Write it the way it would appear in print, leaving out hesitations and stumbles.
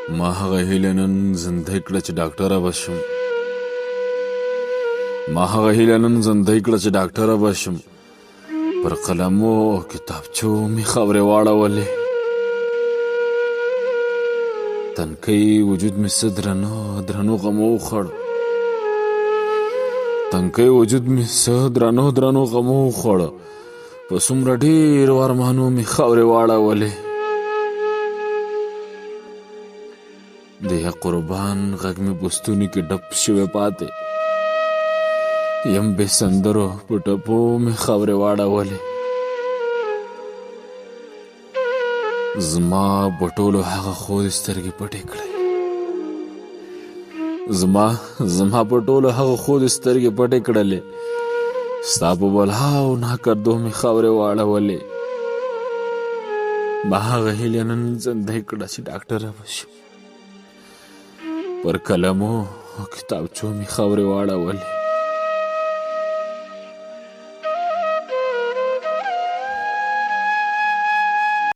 ما هغه هیله نن زندۍ کړه چې ډاکټره به شم. ما هغه هیله نن زندۍ کړه چې ډاکټره به شم. پر قلمو او کتابچو مې خبرې واړولې. تنکی وجود مې څه درنو غمو وخوړ. تنکی وجود مې څه درنو غمو وخوړ. په څومره ډېرو ارمانو مې خاورې واړولې. د یا قربان غږ مې په ستوني کې ډپ شوی پاتې یم. بې سندرو په ټپو مې خاورې واړولې. زما په ټولو هغه خود سترګې پټې کړې. زما په ټولو هغه خود سترګې پټې کړلې. ستا په بلاو ناکردو مې خاورې واړولې. ما هغه هیله نن زندۍ کړه چې ډاکټره به شم. پر قلمو او کتابچو مې خاورې واړولې.